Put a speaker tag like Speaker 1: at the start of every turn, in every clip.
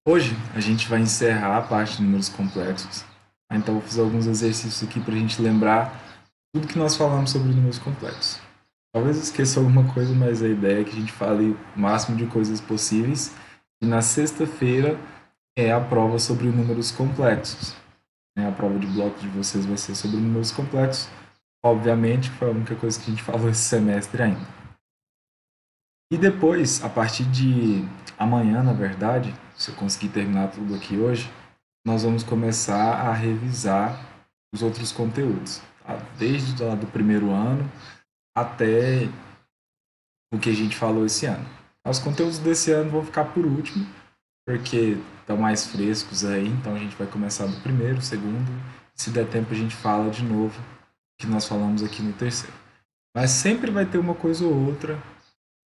Speaker 1: Hoje a gente vai encerrar a parte de números complexos. Então, vou fazer alguns exercícios aqui para a gente lembrar tudo que nós falamos sobre números complexos. Talvez eu esqueça alguma coisa, mas a ideia é que a gente fale o máximo de coisas possíveis. E na sexta-feira é a prova sobre números complexos. A prova de bloco de vocês vai ser sobre números complexos. Obviamente, foi a única coisa que a gente falou esse semestre ainda. E depois, a partir de amanhã, na verdade, se eu conseguir terminar tudo aqui hoje, nós vamos começar a revisar os outros conteúdos, tá? Desde lá do primeiro ano até o que a gente falou esse ano. Os conteúdos desse ano vão ficar por último, porque estão mais frescos aí, então a gente vai começar do primeiro, segundo, se der tempo a gente fala de novo o que nós falamos aqui no terceiro. Mas sempre vai ter uma coisa ou outra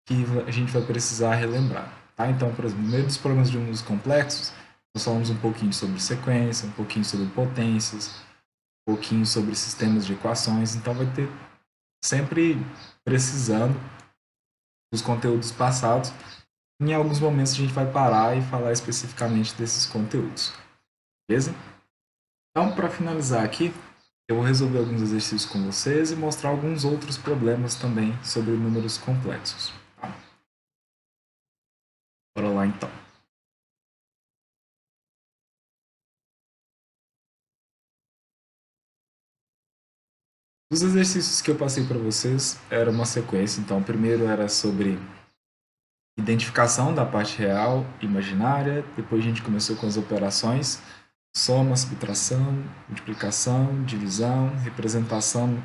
Speaker 1: que a gente vai precisar relembrar. Tá? Então, por exemplo, no meio dos problemas de números complexos, nós falamos um pouquinho sobre sequência, um pouquinho sobre potências, um pouquinho sobre sistemas de equações. Então, vai ter sempre precisando dos conteúdos passados. Em alguns momentos, a gente vai parar e falar especificamente desses conteúdos. Beleza? Então, para finalizar aqui, eu vou resolver alguns exercícios com vocês e mostrar alguns outros problemas também sobre números complexos. Tá? Bora lá então. Os exercícios que eu passei para vocês era uma sequência. Então, o primeiro era sobre identificação da parte real, imaginária. Depois a gente começou com as operações: soma, subtração, multiplicação, divisão, representação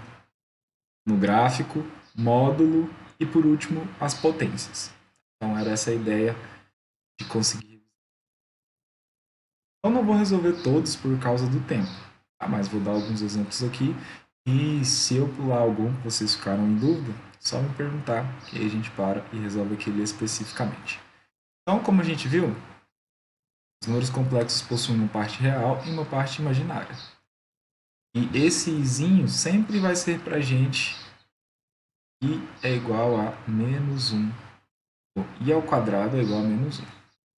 Speaker 1: no gráfico, módulo e, por último, as potências. Então, era essa a ideia de conseguir. Eu não vou resolver todos por causa do tempo, tá? Mas vou dar alguns exemplos aqui. E se eu pular algum que vocês ficaram em dúvida, só me perguntar, que aí a gente para e resolve aquele especificamente. Então, como a gente viu, os números complexos possuem uma parte real e uma parte imaginária. E esse izinho sempre vai ser para a gente i é igual a menos 1. I ao quadrado é igual a menos 1.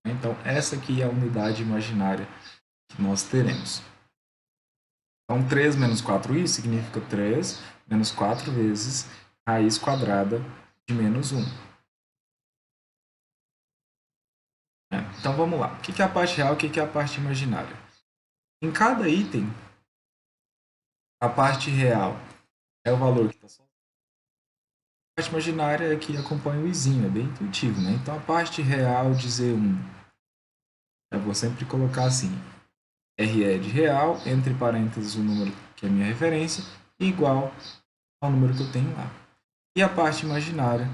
Speaker 1: Então, essa aqui é a unidade imaginária que nós teremos. Então, 3 menos 4i significa 3 menos 4 vezes raiz quadrada de menos 1. Então, vamos lá. O que é a parte real e o que é a parte imaginária? Em cada item, a parte real é o valor que está só. A parte imaginária é que acompanha o izinho, é bem intuitivo, né? Então, a parte real de Z1, eu vou sempre colocar assim: RE de real, entre parênteses o número que é a minha referência, igual ao número que eu tenho lá. E a parte imaginária,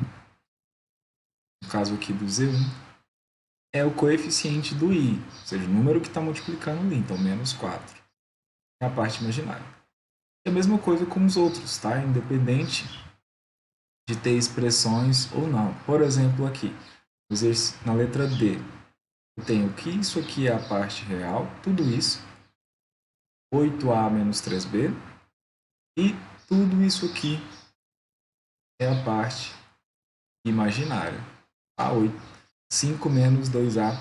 Speaker 1: no caso aqui do Z1, é o coeficiente do i, ou seja, o número que está multiplicando ali, então menos 4. É a parte imaginária. É a mesma coisa com os outros, tá? Independente de ter expressões ou não. Por exemplo, aqui, na letra D, eu tenho que isso aqui é a parte real, tudo isso, 8a menos 3b, e tudo isso aqui é a parte imaginária. A 8, 5 menos 2a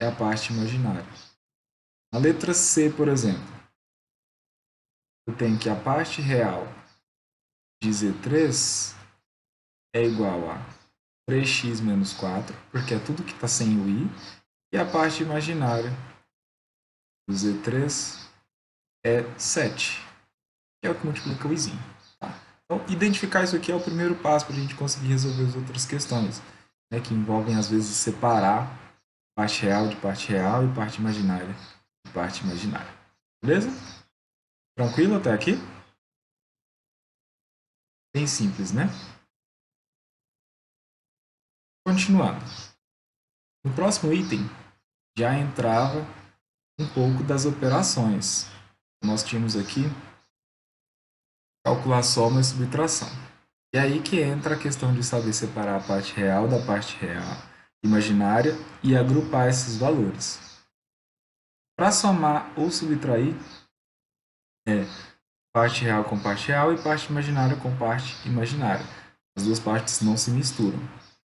Speaker 1: é a parte imaginária. Na letra C, por exemplo, eu tenho que a parte real de Z3 é igual a 3x menos 4, porque é tudo que está sem o i, e a parte imaginária do Z3 é 7, que é o que multiplica o izinho. Tá? Então, identificar isso aqui é o primeiro passo para a gente conseguir resolver as outras questões, né, que envolvem, às vezes, separar parte real de parte real e parte imaginária de parte imaginária. Beleza? Tranquilo até aqui? Bem simples, né? Continuando. No próximo item, já entrava um pouco das operações. Nós tínhamos aqui calcular soma e subtração. E aí que entra a questão de saber separar a parte real da parte real imaginária e agrupar esses valores. Para somar ou subtrair, é parte real com parte real e parte imaginária com parte imaginária. As duas partes não se misturam.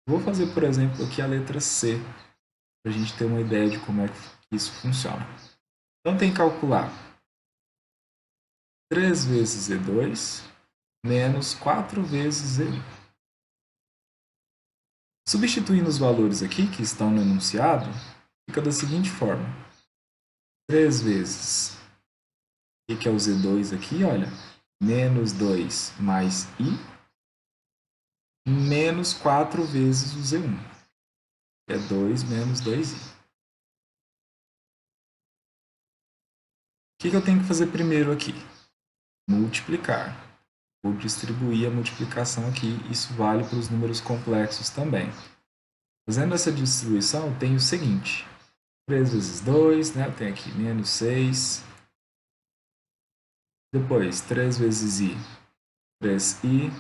Speaker 1: Vou fazer, por exemplo, aqui a letra C, para a gente ter uma ideia de como é que isso funciona. Então tem que calcular 3 vezes Z2 menos 4 vezes Z1. Substituindo os valores aqui, que estão no enunciado, fica da seguinte forma. 3 vezes, o que é o Z2 aqui? Olha, menos 2 mais I, menos 4 vezes o Z1, que é 2 menos 2I. O que eu tenho que fazer primeiro aqui? Multiplicar. Vou distribuir a multiplicação aqui, isso vale para os números complexos também. Fazendo essa distribuição, eu tenho o seguinte, 3 vezes 2, né? Eu tenho aqui menos 6. Depois, 3 vezes I, 3I.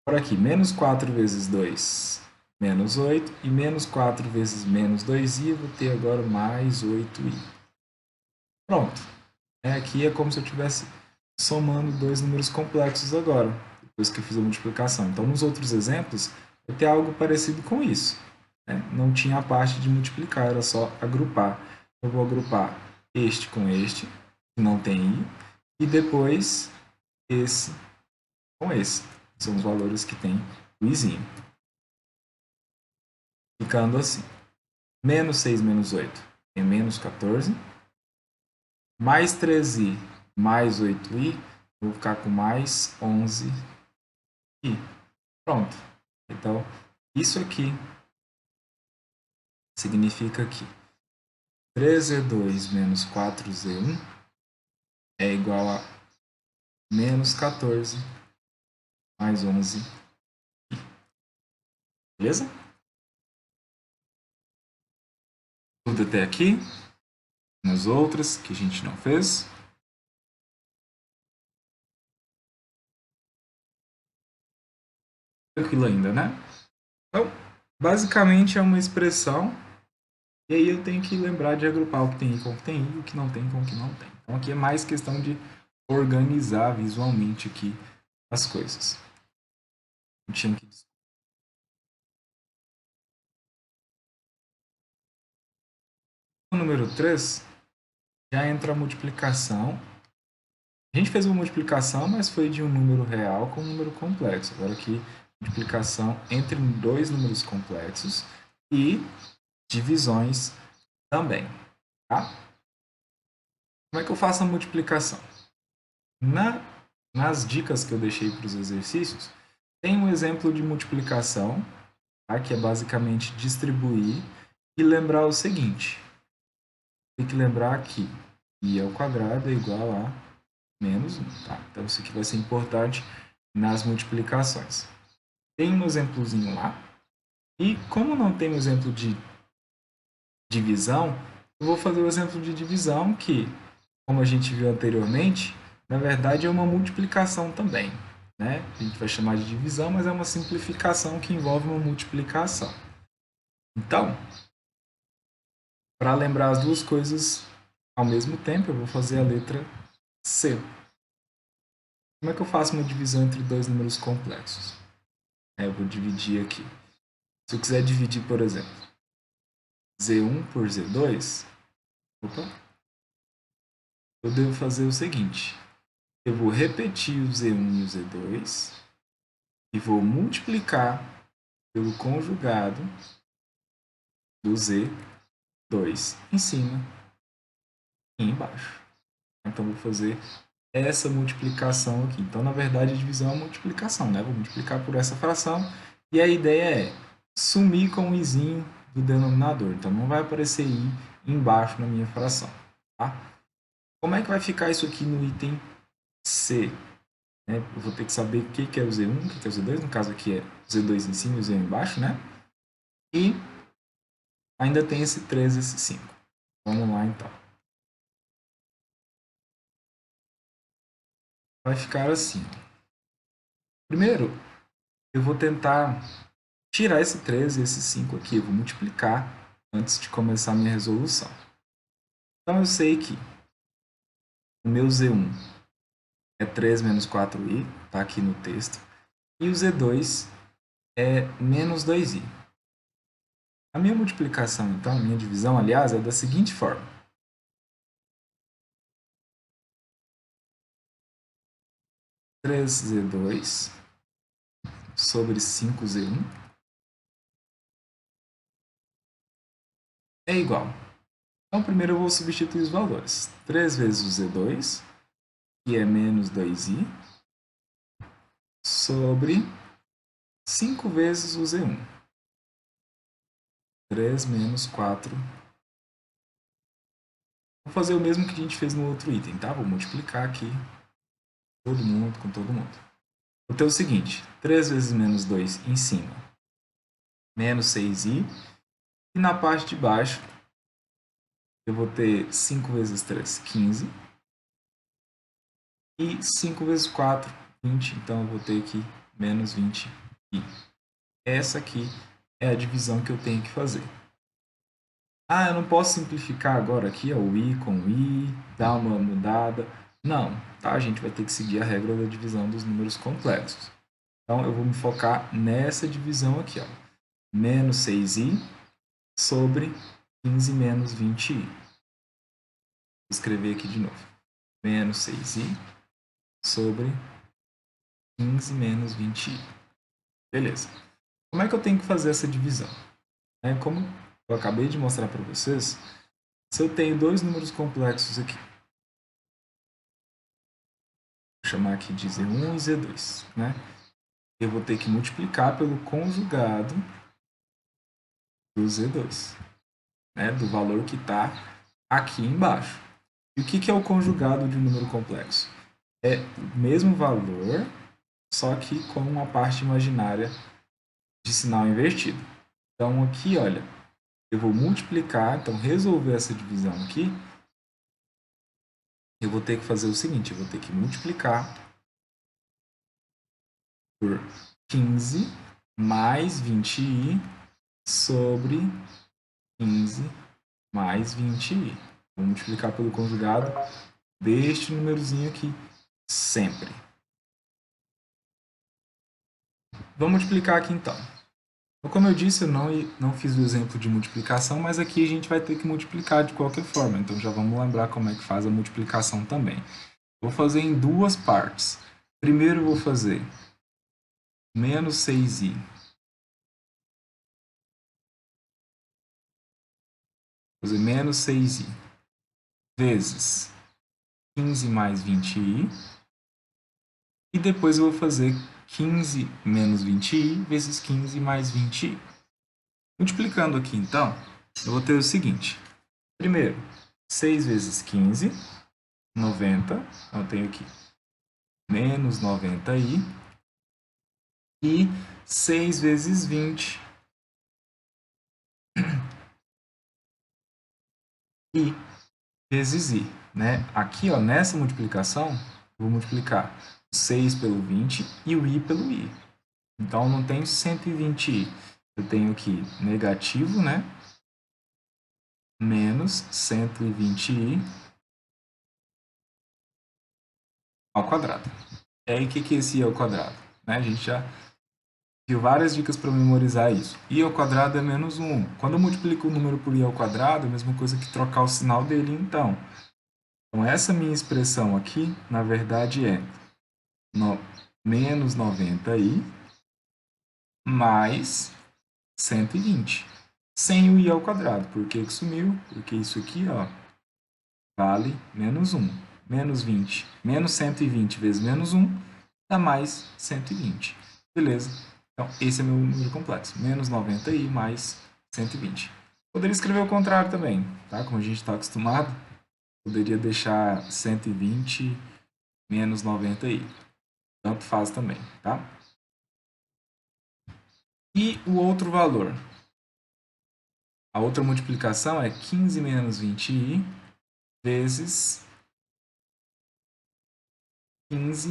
Speaker 1: Por aqui, menos 4 vezes 2, menos 8. E menos 4 vezes menos 2i, eu vou ter agora mais 8i. Pronto. Aqui é como se eu estivesse somando dois números complexos agora, depois que eu fiz a multiplicação. Então, nos outros exemplos, eu tenho algo parecido com isso. Não tinha a parte de multiplicar, era só agrupar. Eu vou agrupar este com este, que não tem i, e depois esse com esse. São os valores que tem o izinho. Ficando assim. Menos 6 menos 8 é menos 14. Mais 3i mais 8i, vou ficar com mais 11i. Pronto. Então, isso aqui significa que 3z2 menos 4z1 é igual a menos 14 mais 11. Beleza? Tudo até aqui. Nas outras que a gente não fez. Tranquilo ainda, né? Então, basicamente é uma expressão. E aí eu tenho que lembrar de agrupar o que tem i com o que tem i, o que não tem com o que não tem. Então aqui é mais questão de organizar visualmente aqui as coisas. Eu tinha que... No número 3, já entra a multiplicação. A gente fez uma multiplicação, mas foi de um número real com um número complexo. Agora aqui, multiplicação entre dois números complexos e divisões também. Tá? Como é que eu faço a multiplicação? Nas dicas que eu deixei para os exercícios, tem um exemplo de multiplicação, tá? Que é basicamente distribuir e lembrar o seguinte. Tem que lembrar que i ao quadrado é igual a menos 1. Tá? Então, isso aqui vai ser importante nas multiplicações. Tem um exemplozinho lá. E como não tem um exemplo de divisão, eu vou fazer o exemplo de divisão que, como a gente viu anteriormente, na verdade é uma multiplicação também. Né? A gente vai chamar de divisão, mas é uma simplificação que envolve uma multiplicação. Então, para lembrar as duas coisas ao mesmo tempo, eu vou fazer a letra C. Como é que eu faço uma divisão entre dois números complexos? Eu vou dividir aqui. Se eu quiser dividir, por exemplo, Z1 por Z2, eu devo fazer o seguinte. Eu vou repetir o Z1 e o Z2 e vou multiplicar pelo conjugado do Z2 em cima e embaixo. Então, vou fazer essa multiplicação aqui. Então, na verdade, a divisão é uma multiplicação, né? Vou multiplicar por essa fração e a ideia é sumir com o izinho do denominador. Então, não vai aparecer i embaixo na minha fração. Tá? Como é que vai ficar isso aqui no item C? Eu vou ter que saber o que é o Z1, o que é o Z2. No caso aqui é Z2 em cima e o Z1 embaixo, né? E ainda tem esse 3 e esse 5. Vamos lá, então. Vai ficar assim. Primeiro, eu vou tentar tirar esse 3 e esse 5 aqui. Eu vou multiplicar antes de começar a minha resolução. Então, eu sei que o meu Z1 é 3 menos 4i, está aqui no texto. E o Z2 é menos 2i. A minha multiplicação, então, a minha divisão, aliás, é da seguinte forma. Três z dois sobre 5z1 é igual. Então, primeiro eu vou substituir os valores. 3 vezes o z2, que é menos 2i, sobre 5 vezes o z1. 3 menos 4. Vou fazer o mesmo que a gente fez no outro item, tá? Vou multiplicar aqui todo mundo com todo mundo. Vou ter o seguinte, 3 vezes menos 2 em cima, menos 6i. E na parte de baixo, eu vou ter 5 vezes 3, 15. E 5 vezes 4, 20. Então, eu vou ter aqui menos 20i. Essa aqui é a divisão que eu tenho que fazer. Ah, eu não posso simplificar agora aqui, ó, o i com o i, dar uma mudada. Não, tá? A gente vai ter que seguir a regra da divisão dos números complexos. Então, eu vou me focar nessa divisão aqui, ó. Menos 6i sobre 15 menos 20i. Vou escrever aqui de novo. Menos 6i sobre 15 menos 20i. Beleza. Como é que eu tenho que fazer essa divisão? Como eu acabei de mostrar para vocês, se eu tenho dois números complexos aqui, vou chamar aqui de Z1 e Z2, né? Eu vou ter que multiplicar pelo conjugado do Z2, né? Do valor que está aqui embaixo. E o que é o conjugado de um número complexo? É o mesmo valor, só que com uma parte imaginária de sinal invertido. Então, aqui, olha, eu vou multiplicar, então, resolver essa divisão aqui, eu vou ter que fazer o seguinte, eu vou ter que multiplicar por 15 mais 20i sobre 15 mais 20i. Vou multiplicar pelo conjugado deste númerozinho aqui, sempre. Vamos multiplicar aqui, então. Como eu disse, eu não fiz o exemplo de multiplicação, mas aqui a gente vai ter que multiplicar de qualquer forma. Então, já vamos lembrar como é que faz a multiplicação também. Vou fazer em duas partes. Primeiro, eu vou fazer menos 6i fazer menos 6i vezes 15 mais 20i. E depois eu vou fazer 15 menos 20i vezes 15 mais 20i. Multiplicando aqui, então, eu vou ter o seguinte. Primeiro, 6 vezes 15, 90. Então, eu tenho aqui menos 90i. E 6 vezes 20 i vezes i. Né? Aqui, ó, nessa multiplicação, eu vou multiplicar 6 pelo 20 e o i pelo i. Então, eu não tenho 120i. Eu tenho aqui negativo, né? Menos 120i ao quadrado. E aí, o que é esse i ao quadrado? Né? A gente já viu várias dicas para memorizar isso. I ao quadrado é menos 1. Quando eu multiplico o número por i ao quadrado, é a mesma coisa que trocar o sinal dele, então. Então, essa minha expressão aqui, na verdade, é menos 90i mais 120. Sem o i ao quadrado. Por que sumiu? Porque isso aqui, ó, vale menos 1. Menos 20. Menos 120 vezes menos 1 dá mais 120. Beleza? Então, esse é meu número complexo. Menos 90i mais 120. Poderia escrever o contrário também, tá? Como a gente está acostumado. Poderia deixar 120 menos 90i. Tanto faz também, tá? E o outro valor? A outra multiplicação é 15 menos 20i vezes 15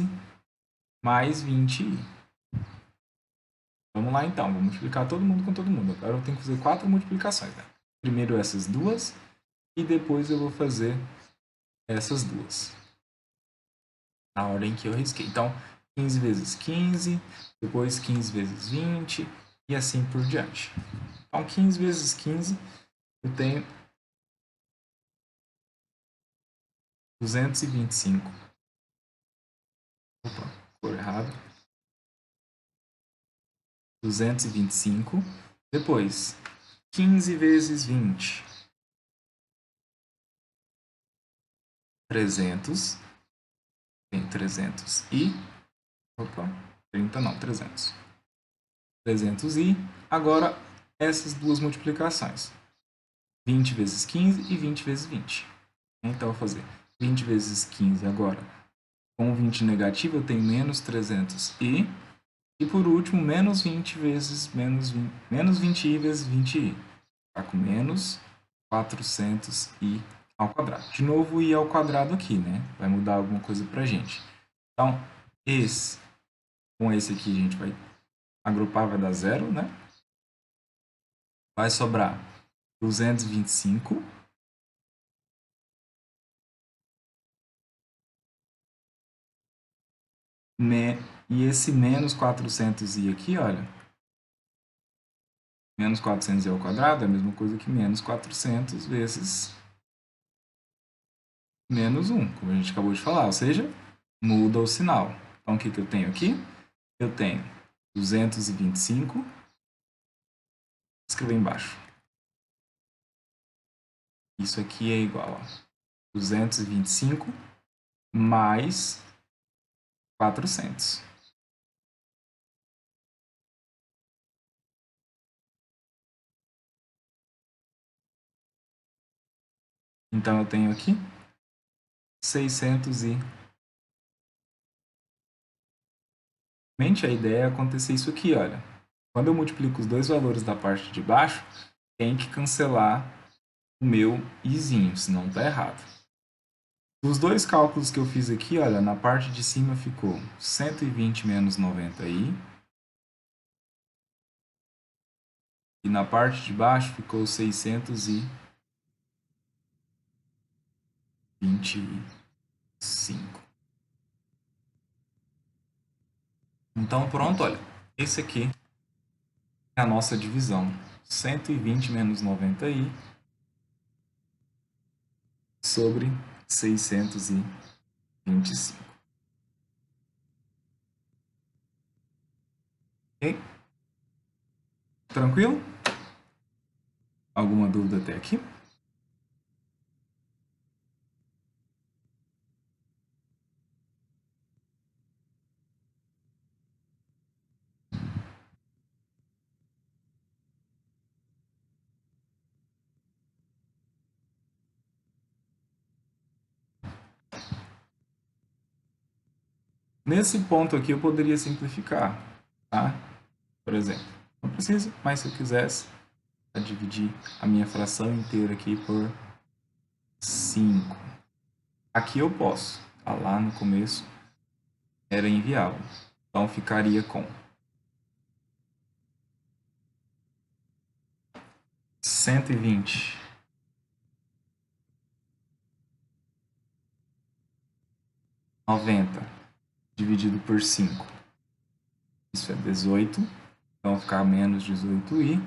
Speaker 1: mais 20i. Vamos lá então, vou multiplicar todo mundo com todo mundo. Agora eu tenho que fazer 4 multiplicações. Né? Primeiro essas duas e depois eu vou fazer essas duas. Na ordem que eu risquei. Então, 15 vezes 15, depois 15 vezes 20, e assim por diante. Então, 15 vezes 15, eu tenho 225. Opa, cor errada. 225. Depois, 15 vezes 20. 300. Tem 300 e... Opa, 30 não, 300. 300 e... Agora, essas duas multiplicações. 20 vezes 15 e 20 vezes 20. Então, eu vou fazer 20 vezes 15 agora. Com 20 negativo, eu tenho menos 300 e... E por último, menos 20 vezes menos 20, menos 20i vezes 20i. Está com menos 400i ao quadrado. De novo, i ao quadrado aqui, né? Vai mudar alguma coisa para a gente. Então, com esse aqui, a gente vai agrupar, vai dar zero, né? Vai sobrar 225. E esse menos 400i aqui, olha. Menos 400i ao quadrado é a mesma coisa que menos 400 vezes menos 1, como a gente acabou de falar. Ou seja, muda o sinal. Então, o que eu tenho aqui? Eu tenho 225. Vou escrever embaixo. Isso aqui é igual a 225 mais 400. Então, eu tenho aqui 600 e... Mente, a ideia é acontecer isso aqui, olha. Quando eu multiplico os dois valores da parte de baixo, tem que cancelar o meu izinho, senão está errado. Os dois cálculos que eu fiz aqui, olha, na parte de cima ficou 120 menos 90i. E na parte de baixo ficou 625. Então, pronto, olha. Esse aqui é a nossa divisão. 120 menos 90i sobre 625. Ok? Tranquilo? Alguma dúvida até aqui? Nesse ponto aqui eu poderia simplificar, tá? Por exemplo, não precisa, mas se eu quisesse, eu dividir a minha fração inteira aqui por 5. Aqui eu posso, tá? Lá no começo era inviável. Então ficaria com 120 90 dividido por 5. Isso é 18. Então vai ficar menos 18i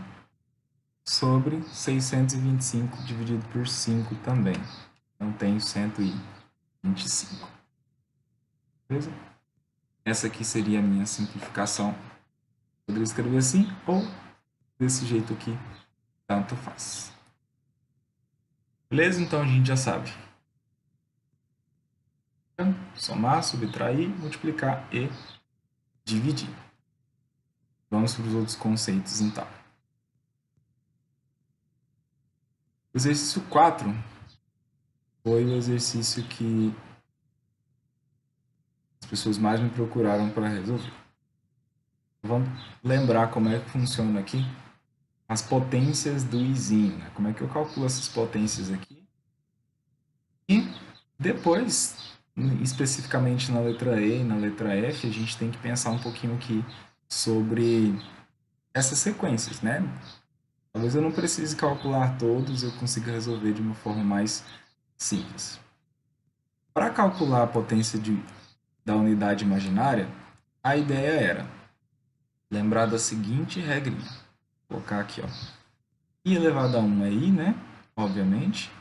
Speaker 1: sobre 625 dividido por 5 também. Então tenho 125. Beleza? Essa aqui seria a minha simplificação. Poderia escrever assim ou desse jeito aqui. Tanto faz. Beleza? Então a gente já sabe. Somar, subtrair, multiplicar e dividir. Vamos para os outros conceitos então. O exercício 4 foi o exercício que as pessoas mais me procuraram para resolver. Vamos lembrar como é que funciona aqui as potências do izinho, né? Como é que eu calculo essas potências aqui. E depois, especificamente na letra E e na letra F, a gente tem que pensar um pouquinho aqui sobre essas sequências, né? Talvez eu não precise calcular todos, eu consiga resolver de uma forma mais simples. Para calcular a potência da unidade imaginária, a ideia era lembrar da seguinte regrinha. Vou colocar aqui, ó. I elevado a 1 é I, né? Obviamente.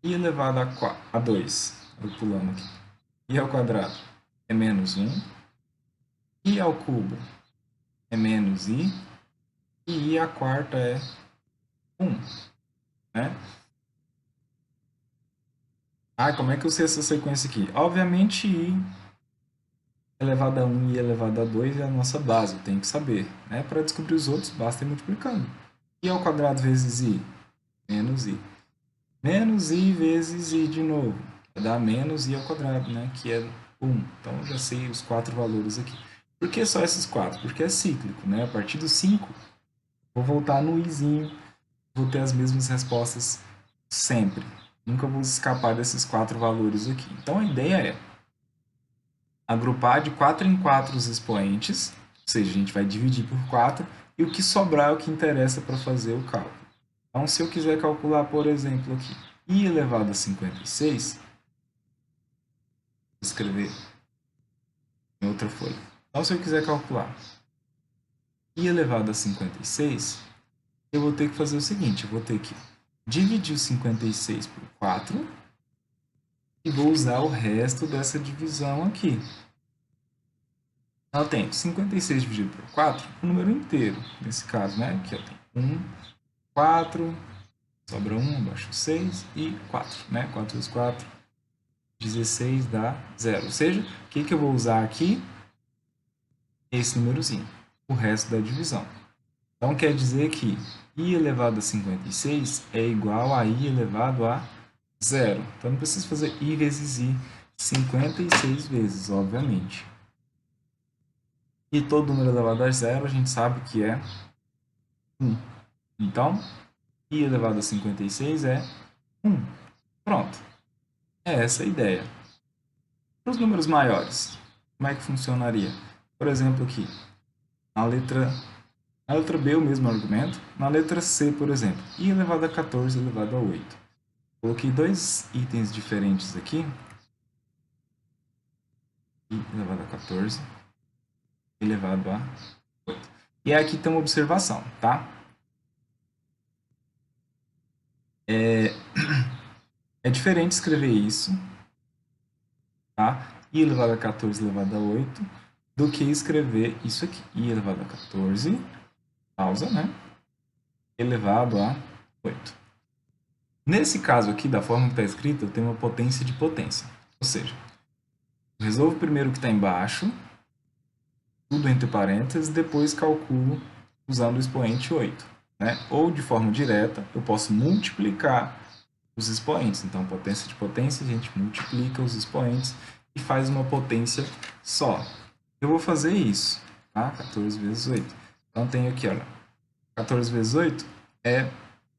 Speaker 1: I elevado a 2, vou pulando aqui. I ao quadrado é menos 1. I ao cubo é menos I. E I à quarta é 1, né? Ah, como é que eu sei essa sequência aqui? Obviamente, I elevado a 1 e I elevado a 2 é a nossa base, eu tenho que saber. Né? Para descobrir os outros, basta ir multiplicando. I ao quadrado vezes I, menos I. Menos I vezes I de novo, vai dar menos I ao quadrado, né? Que é 1. Então, eu já sei os 4 valores aqui. Por que só esses 4? Porque é cíclico, né? A partir do 5, vou voltar no Izinho, vou ter as mesmas respostas sempre. Nunca vou escapar desses 4 valores aqui. Então, a ideia é agrupar de 4 em 4 os expoentes, ou seja, a gente vai dividir por 4, e o que sobrar é o que interessa para fazer o cálculo. Então, se eu quiser calcular, por exemplo, aqui, I elevado a 56, vou escrever em outra folha. Então, se eu quiser calcular I elevado a 56, eu vou ter que fazer o seguinte, eu vou ter que dividir o 56 por 4 e vou usar o resto dessa divisão aqui. Então, eu tenho 56 dividido por 4, um número inteiro, nesse caso, né? Aqui eu tenho 1, 4, sobra 1, abaixo 6 e 4, né? 4 vezes 4, 16 dá 0. Ou seja, o que eu vou usar aqui? Esse númerozinho, o resto da divisão. Então, quer dizer que I elevado a 56 é igual a I elevado a 0. Então, não preciso fazer I vezes I 56 vezes, obviamente. E todo número elevado a 0 a gente sabe que é 1. Então, I elevado a 56 é 1. Pronto. É essa a ideia. Para os números maiores, como é que funcionaria? Por exemplo, aqui, na letra B o mesmo argumento. Na letra C, por exemplo, I elevado a 14 elevado a 8. Coloquei dois itens diferentes aqui. I elevado a 14 elevado a 8. E aqui tem uma observação, tá? É diferente escrever isso, tá? I elevado a 14 elevado a 8, do que escrever isso aqui. I elevado a 14, pausa, né? Elevado a 8. Nesse caso aqui, da forma que está escrito, eu tenho uma potência de potência. Ou seja, eu resolvo primeiro o que está embaixo, tudo entre parênteses, depois calculo usando o expoente 8. Né? Ou, de forma direta, eu posso multiplicar os expoentes. Então, potência de potência, a gente multiplica os expoentes e faz uma potência só. Eu vou fazer isso, tá? 14 vezes 8. Então, tenho aqui, olha, 14 vezes 8 é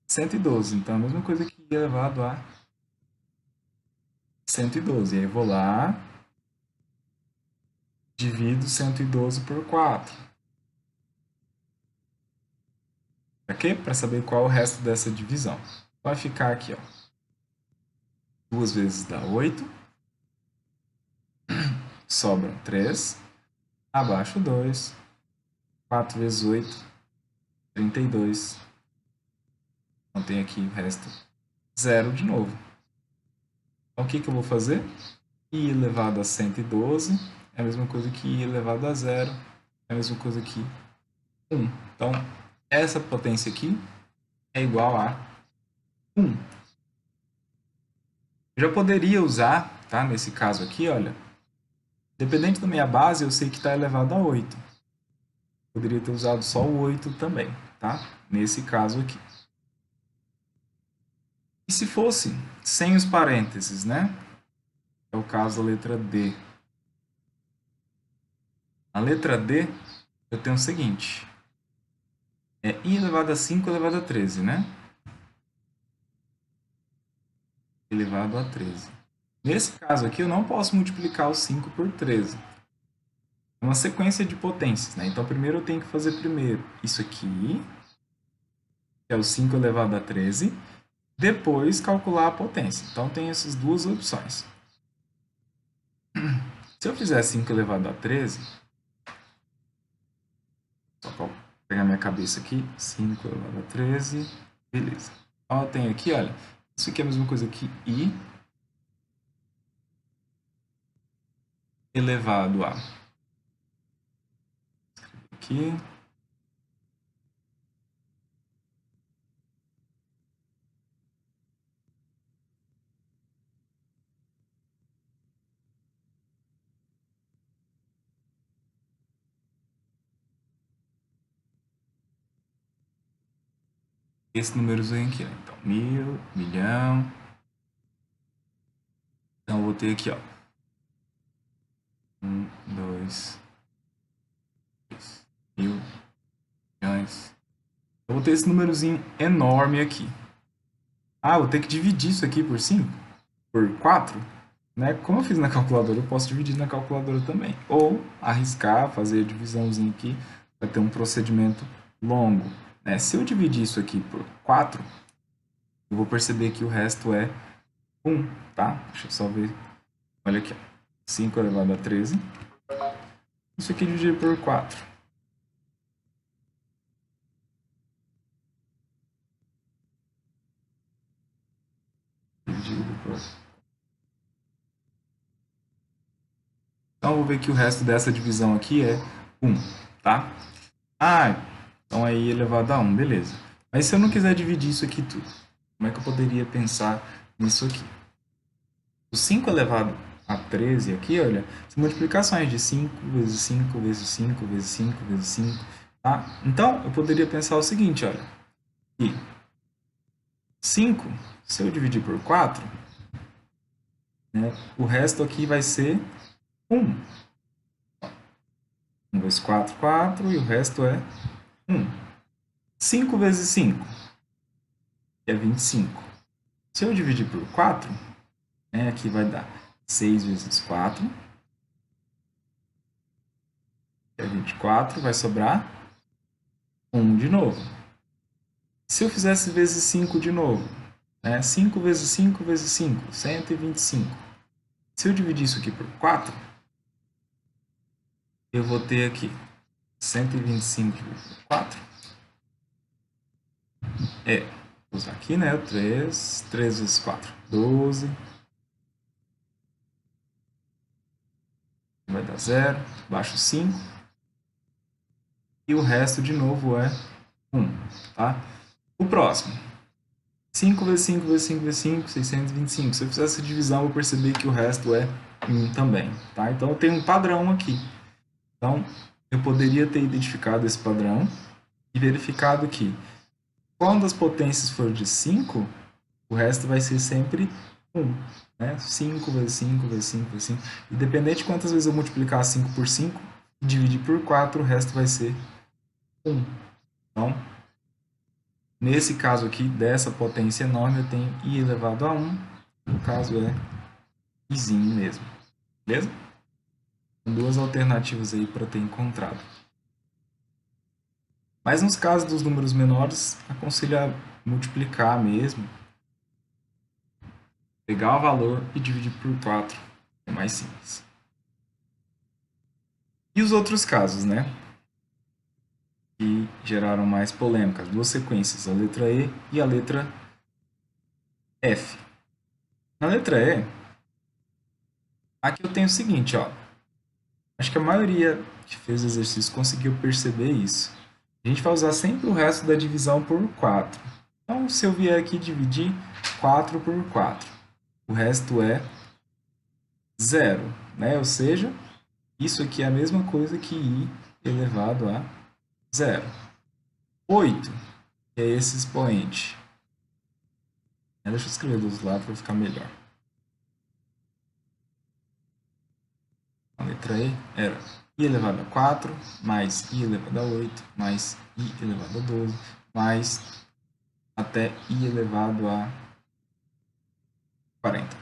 Speaker 1: 112. Então, a mesma coisa que I elevado a 112. E aí, eu vou lá, divido 112 por 4. Para quê? Para saber qual é o resto dessa divisão. Vai ficar aqui, ó. 2 vezes dá 8. Sobram 3. Abaixo 2. 4 vezes 8, 32. Então tem aqui o resto 0 de novo. Então o que eu vou fazer? I elevado a 112 é a mesma coisa que I elevado a 0. É a mesma coisa que 1. Então essa potência aqui é igual a 1. Eu já poderia usar, tá? Nesse caso aqui, olha, dependente da minha base, eu sei que está elevado a 8. Poderia ter usado só o 8 também, tá? Nesse caso aqui. E se fosse sem os parênteses, né? É o caso da letra D. A letra D, eu tenho o seguinte. É I elevado a 5 elevado a 13, né? Elevado a 13. Nesse caso aqui, eu não posso multiplicar o 5 por 13. É uma sequência de potências, né? Então, primeiro eu tenho que fazer primeiro isso aqui, que é o 5 elevado a 13, depois calcular a potência. Então, tem essas duas opções. Se eu fizer 5 elevado a 13, Vou pegar minha cabeça aqui. 5 elevado a 13. Beleza. Então, eu tenho aqui, olha. Isso aqui é a mesma coisa que I elevado a. Aqui. Esse númerozinho aqui, ó. Então, 1000, milhão. Então, eu vou ter aqui, ó. 1, 2, 3, 1000, milhões. Eu vou ter esse númerozinho enorme aqui. Ah, vou ter que dividir isso aqui por 5? Por 4? Né? Como eu fiz na calculadora, eu posso dividir na calculadora também. Ou arriscar, fazer a divisãozinha aqui. Vai ter um procedimento longo. Né? Se eu dividir isso aqui por 4, eu vou perceber que o resto é 1, tá? Deixa eu só ver. Olha aqui, ó. 5 elevado a 13. Isso aqui dividido por 4. Dividido por... Então, eu vou ver que o resto dessa divisão aqui é 1, tá? Ah, então é I elevado a 1, beleza. Mas se eu não quiser dividir isso aqui tudo, como é que eu poderia pensar nisso aqui? O 5 elevado a 13 aqui, olha, são multiplicações de 5 vezes 5 vezes 5 vezes 5 vezes 5, tá? Então, eu poderia pensar o seguinte, olha, que 5, se eu dividir por 4, né, o resto aqui vai ser 1. 1 vezes 4, 4, e o resto é 1. 5 vezes 5 é 25. Se eu dividir por 4, né, aqui vai dar 6 vezes 4, que é 24, vai sobrar 1 de novo. Se eu fizesse vezes 5 de novo, né, 5 vezes 5 vezes 5, 125. Se eu dividir isso aqui por 4, eu vou ter aqui 125 dividido por 4. Vou usar aqui, né, o 3 vezes 4, 12. Vai dar 0, baixo 5. E o resto, de novo, é 1, tá? O próximo. 5 vezes 5 vezes 5 vezes 5, 625. Se eu fizer essa divisão, eu vou perceber que o resto é 1 também, tá? Então, eu tenho um padrão aqui. Então, eu poderia ter identificado esse padrão e verificado que quando as potências for de 5, o resto vai ser sempre 1. Né? 5 vezes 5 vezes 5 vezes 5. Independente de quantas vezes eu multiplicar 5 por 5 e dividir por 4, o resto vai ser 1. Então, nesse caso aqui, dessa potência enorme, eu tenho I elevado a 1. No caso é Izinho mesmo. Beleza? São duas alternativas aí para ter encontrado. Mas nos casos dos números menores, aconselho a multiplicar mesmo. Pegar o valor e dividir por 4. É mais simples. E os outros casos, né? Que geraram mais polêmica. As duas sequências, a letra E e a letra F. Na letra E, aqui eu tenho o seguinte, ó. Acho que a maioria que fez o exercício conseguiu perceber isso. A gente vai usar sempre o resto da divisão por 4. Então, se eu vier aqui dividir 4 por 4, o resto é 0, né? Ou seja, isso aqui é a mesma coisa que I elevado a 0. 8 é esse expoente. Deixa eu escrever dos lados para ficar melhor. A letra E era I elevado a 4, mais I elevado a 8, mais I elevado a 12, mais até I elevado a 40.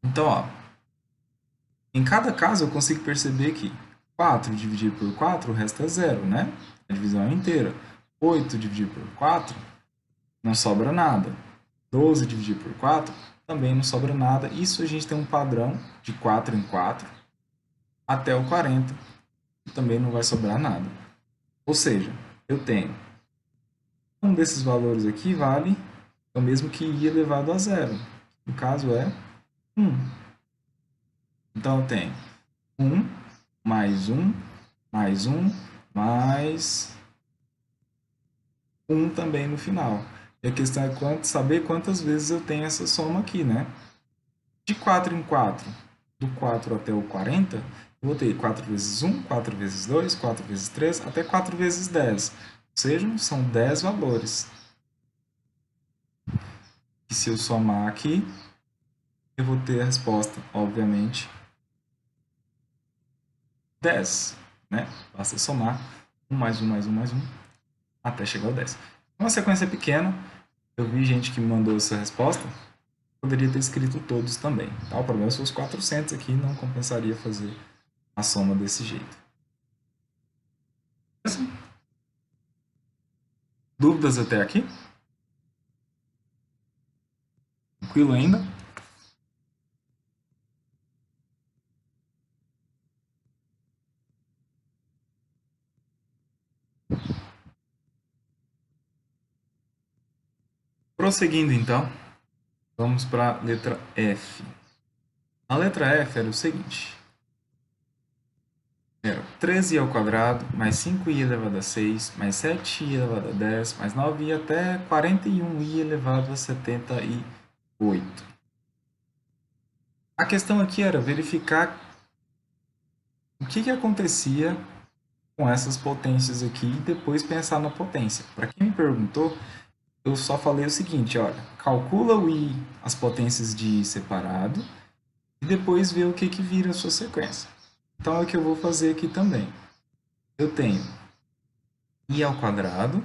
Speaker 1: Então, ó, em cada caso eu consigo perceber que 4 dividido por 4, o resto é 0, né? A divisão é inteira. 8 dividido por 4, não sobra nada. 12 dividido por 4, também não sobra nada. Isso a gente tem um padrão de 4 em 4. até o 40, e também não vai sobrar nada. Ou seja, eu tenho um desses valores aqui vale o mesmo que i elevado a zero. No caso é 1. Então eu tenho 1 mais 1 mais 1 mais 1 também no final. E a questão é saber quantas vezes eu tenho essa soma aqui, né? De 4 em 4, do 4 até o 40, eu vou ter 4 vezes 1, 4 vezes 2, 4 vezes 3, até 4 vezes 10. Ou seja, são 10 valores. E se eu somar aqui, eu vou ter a resposta, obviamente, 10. Né? Basta somar 1 mais 1 mais 1 mais 1 até chegar ao 10. Uma sequência pequena, eu vi gente que me mandou essa resposta, poderia ter escrito todos também. Tá? O problema são os 400 aqui, não compensaria fazer a soma desse jeito. Dúvidas até aqui? Tranquilo ainda? Prosseguindo então, vamos para a letra F. A letra F era o seguinte. Era 13i ao quadrado, mais 5i elevado a 6, mais 7i elevado a 10, mais 9i até 41i elevado a 78. A questão aqui era verificar o que acontecia com essas potências aqui e depois pensar na potência. Para quem me perguntou, eu só falei o seguinte, olha, calcula o i, as potências de i separado, e depois vê o que vira a sua sequência. Então é o que eu vou fazer aqui também. Eu tenho i ao quadrado,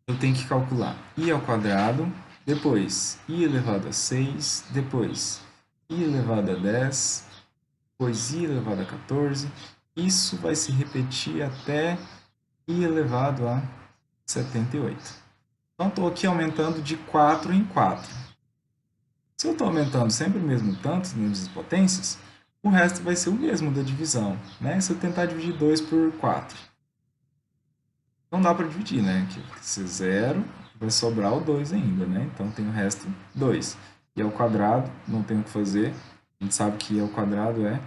Speaker 1: eu tenho que calcular i ao quadrado, depois i elevado a 6, depois i elevado a 10, depois i elevado a 14. Isso vai se repetir até i elevado a 78. Então, estou aqui aumentando de 4 em 4. Se eu estou aumentando sempre o mesmo tanto, os números de potências, o resto vai ser o mesmo da divisão. Né? Se eu tentar dividir 2 por 4, não dá para dividir, né? Aqui vai ser 0, vai sobrar o 2 ainda, né? Então, tem o resto 2. E ao quadrado, não tem o que fazer. A gente sabe que i ao quadrado é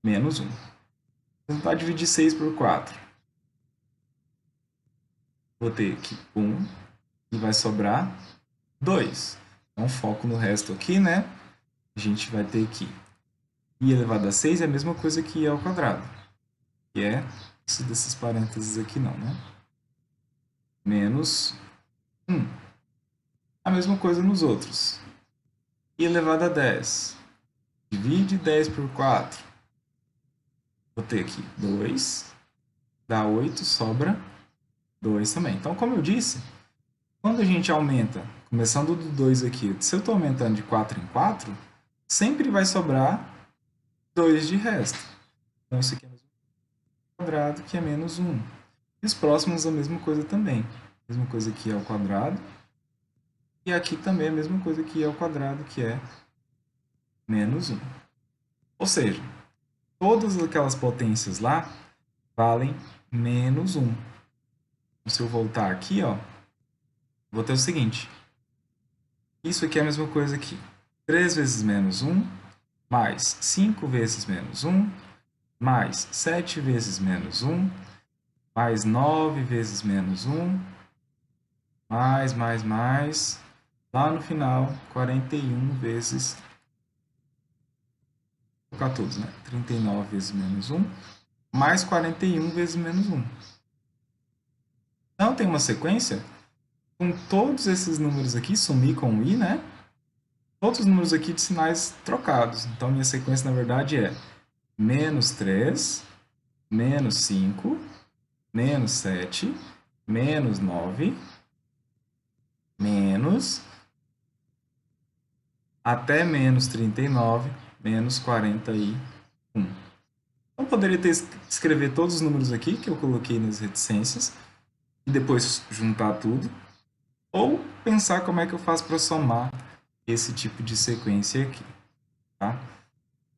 Speaker 1: menos 1. Vou tentar dividir 6 por 4. Vou ter aqui 1 e vai sobrar 2. Então, foco no resto aqui, né? A gente vai ter aqui i elevado a 6 é a mesma coisa que i ao quadrado. Que é isso desses parênteses aqui não, né? Menos 1. A mesma coisa nos outros. I elevado a 10. Divide 10 por 4. Vou ter aqui 2. Dá 8, sobra 2 também. Então, como eu disse, quando a gente aumenta, começando do 2 aqui, se eu estou aumentando de 4 em 4, sempre vai sobrar 2 de resto. Então, isso aqui é quadrado, que é menos 1. E os próximos a mesma coisa também. A mesma coisa que é ao quadrado. E aqui também a mesma coisa que é ao quadrado, que é menos 1. Ou seja, todas aquelas potências lá valem menos 1. Então, se eu voltar aqui, ó, vou ter o seguinte. Isso aqui é a mesma coisa aqui. 3 vezes menos 1, mais 5 vezes menos 1, mais 7 vezes menos 1, mais 9 vezes menos 1, mais, lá no final, 41 vezes 14, né? 39 vezes menos 1, mais 41 vezes menos 1. Então, tem uma sequência com todos esses números aqui, sumir com o i, né? Todos os números aqui de sinais trocados. Então, minha sequência, na verdade, é menos 3, menos 5, menos 7, menos 9, menos, até menos 39, menos 41. Então, poderia escrever todos os números aqui que eu coloquei nas reticências e depois juntar tudo, ou pensar como é que eu faço para somar esse tipo de sequência aqui, tá?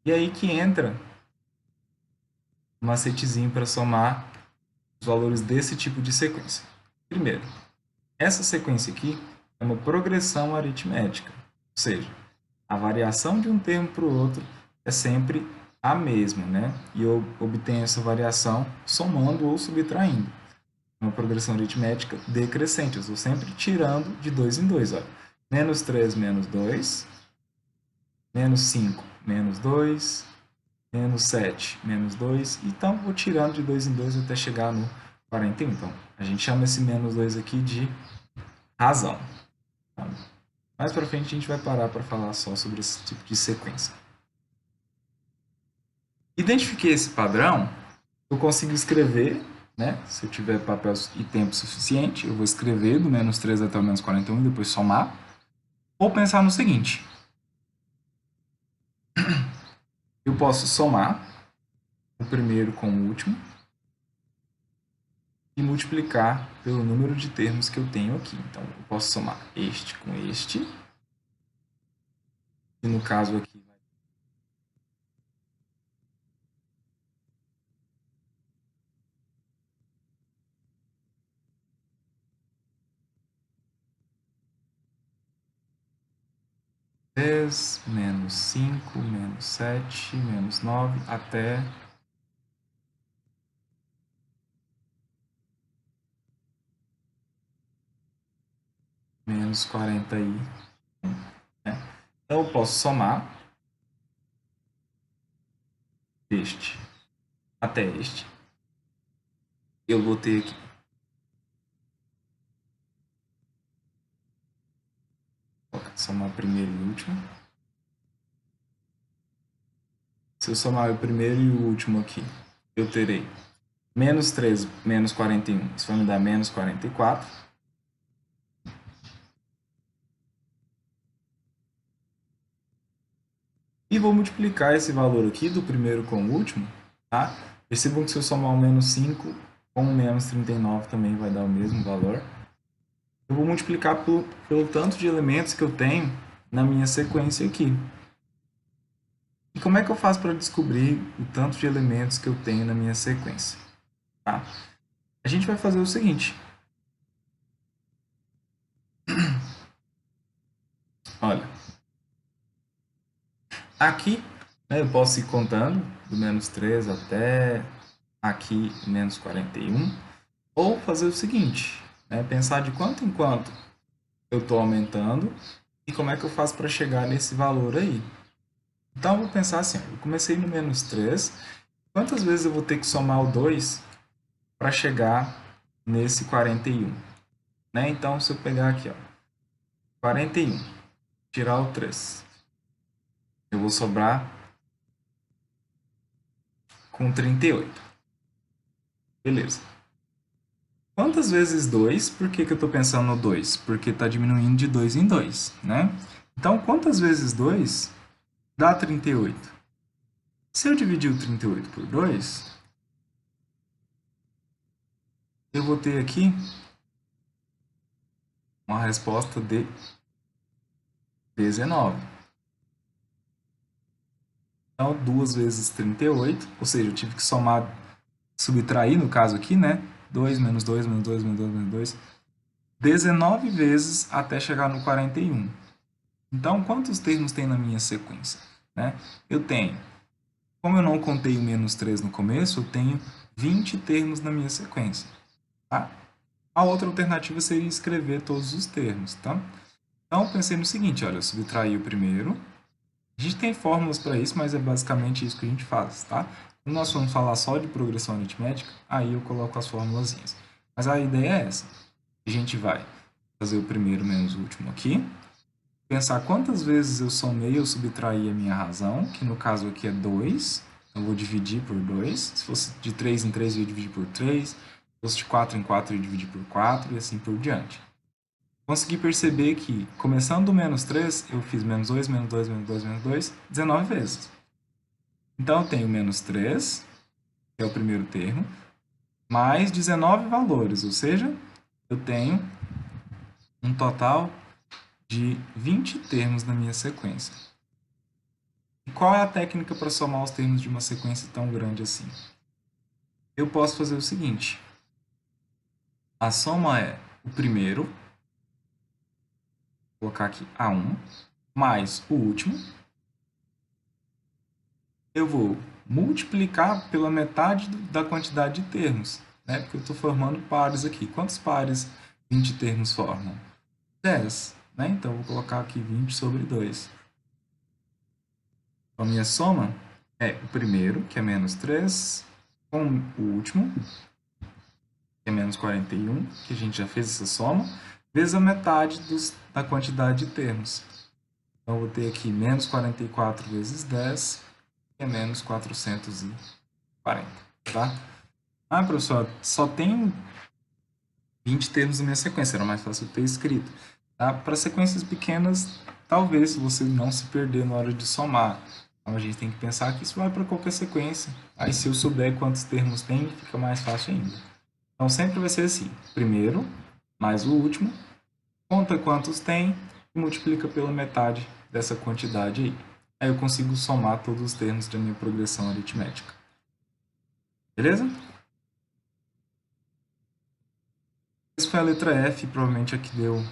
Speaker 1: E aí que entra um macetezinho para somar os valores desse tipo de sequência. Primeiro, essa sequência aqui é uma progressão aritmética, ou seja, a variação de um termo para o outro é sempre a mesma, né? E eu obtenho essa variação somando ou subtraindo. Uma progressão aritmética decrescente, eu estou sempre tirando de 2 em 2. Olha. Menos 3, menos 2. Menos 5, menos 2. Menos 7, menos 2. Então, vou tirando de 2 em 2 até chegar no 41. Então, a gente chama esse menos 2 aqui de razão. Tá? Mais para frente, a gente vai parar para falar só sobre esse tipo de sequência. Identifiquei esse padrão, eu consigo escrever, né? Se eu tiver papel e tempo suficiente, eu vou escrever do menos 3 até o menos 41 e depois somar. Ou pensar no seguinte. Eu posso somar o primeiro com o último e multiplicar pelo número de termos que eu tenho aqui. Então, eu posso somar este com este. E no caso aqui, 10, menos 5, menos 7, menos 9, até menos 41. Né? Então, eu posso somar este até este. Eu vou ter aqui somar primeiro e último. Se eu somar o primeiro e o último aqui, eu terei menos 13 menos 41. Isso vai me dar menos 44. E vou multiplicar esse valor aqui do primeiro com o último. Tá? Percebam que se eu somar o menos 5 com o menos 39 também vai dar o mesmo valor. Eu vou multiplicar pelo tanto de elementos que eu tenho na minha sequência aqui. E como é que eu faço para descobrir o tanto de elementos que eu tenho na minha sequência? Tá? A gente vai fazer o seguinte. Olha. Aqui, né, eu posso ir contando do menos 3 até aqui menos 41. Ou fazer o seguinte, né, pensar de quanto em quanto eu estou aumentando e como é que eu faço para chegar nesse valor aí. Então, eu vou pensar assim, eu comecei no menos 3, quantas vezes eu vou ter que somar o 2 para chegar nesse 41? Né? Então, se eu pegar aqui, ó, 41, tirar o 3, eu vou sobrar com 38. Beleza. Quantas vezes 2? Por que eu estou pensando no 2? Porque está diminuindo de 2 em 2, né? Então, quantas vezes 2 dá 38? Se eu dividir o 38 por 2, eu vou ter aqui uma resposta de 19. Então, 2 vezes 38, ou seja, eu tive que somar, subtrair no caso aqui, né? 2 menos 2 menos 2 menos 2 menos 2, 19 vezes até chegar no 41. Então, quantos termos tem na minha sequência? Né? Eu tenho, como eu não contei o menos 3 no começo, eu tenho 20 termos na minha sequência. Tá? A outra alternativa seria escrever todos os termos. Tá? Então, eu pensei no seguinte, olha, eu subtraí o primeiro. A gente tem fórmulas para isso, mas é basicamente isso que a gente faz. Tá? Quando nós vamos falar só de progressão aritmética, aí eu coloco as formulazinhas. Mas a ideia é essa. A gente vai fazer o primeiro menos o último aqui. Pensar quantas vezes eu somei ou subtraí a minha razão, que no caso aqui é 2. Então, eu vou dividir por 2. Se fosse de 3 em 3, eu ia dividir por 3. Se fosse de 4 em 4, eu ia dividir por 4 e assim por diante. Consegui perceber que, começando do menos 3, eu fiz menos 2, menos 2, menos 2, menos 2, 19 vezes. Então, eu tenho menos 3, que é o primeiro termo, mais 19 valores, ou seja, eu tenho um total de 20 termos na minha sequência. E qual é a técnica para somar os termos de uma sequência tão grande assim? Eu posso fazer o seguinte. A soma é o primeiro, vou colocar aqui A1, mais o último. Eu vou multiplicar pela metade da quantidade de termos, né? Porque eu estou formando pares aqui. Quantos pares 20 termos formam? 10, né? Então, eu vou colocar aqui 20 sobre 2. Então, a minha soma é o primeiro, que é menos 3, com o último, que é menos 41, que a gente já fez essa soma, vezes a metade da quantidade de termos. Então, eu vou ter aqui menos 44 vezes 10, que é menos 440, tá? Ah, professor, só tem 20 termos na minha sequência, era mais fácil ter escrito. Tá? Para sequências pequenas, talvez você não se perder na hora de somar. Então, a gente tem que pensar que isso vai para qualquer sequência. Aí, se eu souber quantos termos tem, fica mais fácil ainda. Então, sempre vai ser assim. Primeiro, mais o último, conta quantos tem e multiplica pela metade dessa quantidade aí. Aí eu consigo somar todos os termos da minha progressão aritmética. Beleza? Essa foi a letra F, provavelmente a que deu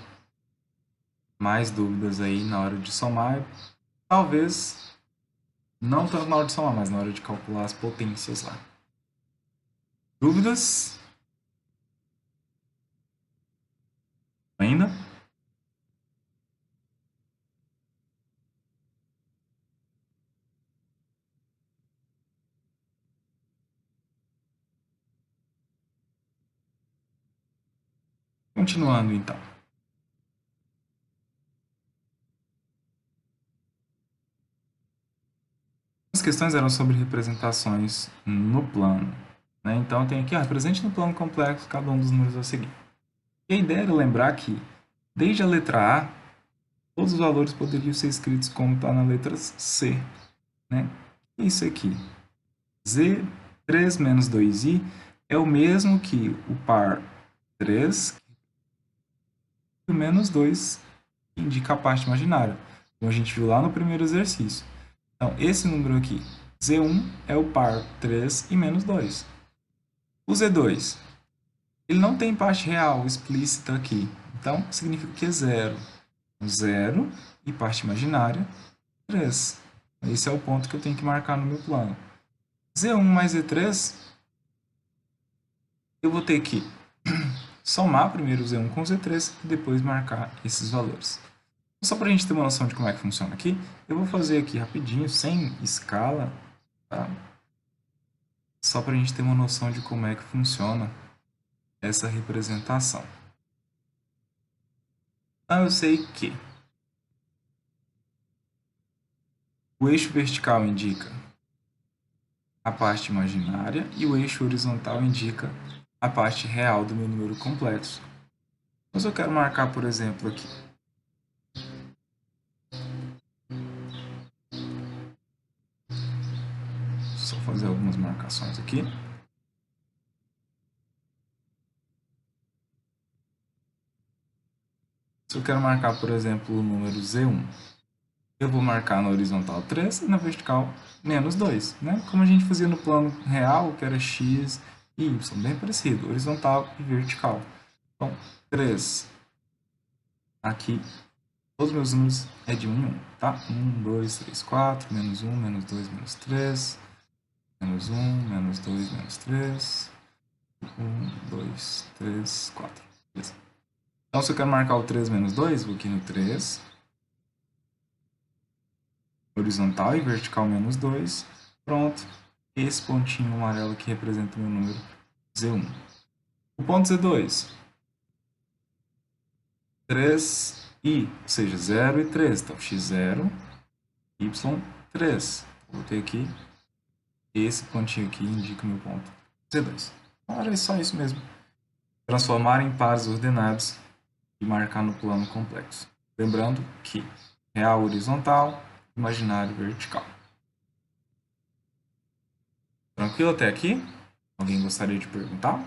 Speaker 1: mais dúvidas aí na hora de somar. Talvez não tanto na hora de somar, mas na hora de calcular as potências lá. Dúvidas? Ainda? Continuando então. As questões eram sobre representações no plano. Né? Então tem aqui, represente no plano complexo cada um dos números a seguir. E a ideia era lembrar que, desde a letra A, todos os valores poderiam ser escritos como está na letra C. Né? Isso aqui, Z3 menos 2i, é o mesmo que o par 3 e o menos 2, que indica a parte imaginária, como a gente viu lá no primeiro exercício. Então, esse número aqui, Z1, é o par 3 e menos 2. O Z2, ele não tem parte real explícita aqui, então significa que é 0. 0 e parte imaginária, 3. Esse é o ponto que eu tenho que marcar no meu plano. Z1 mais Z3, eu vou ter que somar primeiro o Z1 com o Z3 e depois marcar esses valores. Só para a gente ter uma noção de como é que funciona aqui, eu vou fazer aqui rapidinho, sem escala, tá? Só para a gente ter uma noção de como é que funciona essa representação. Então, eu sei que o eixo vertical indica a parte imaginária e o eixo horizontal indica a parte real do meu número complexo. Mas eu quero marcar, por exemplo, aqui. Só fazer algumas marcações aqui. Se eu quero marcar, por exemplo, o número Z1, eu vou marcar na horizontal 3 e na vertical menos 2, né? Como a gente fazia no plano real, que era x e y, bem parecido, horizontal e vertical. Então, 3 aqui, todos os meus números é de 1 em 1, tá? 1, 2, 3, 4, menos 1, menos 2, menos 3, menos 1, menos 2, menos 3, 1, 2, 3, 4. Beleza. Então, se eu quero marcar o 3 menos 2, vou aqui no 3, horizontal e vertical menos 2, pronto. Esse pontinho amarelo aqui representa o meu número Z1. O ponto Z2, 3i, ou seja, 0 e 3. Então, x0, y3. Vou ter aqui, esse pontinho aqui indica o meu ponto Z2. Então, era só isso mesmo. Transformar em pares ordenados e marcar no plano complexo. Lembrando que real horizontal, imaginário vertical. Tranquilo até aqui? Alguém gostaria de perguntar?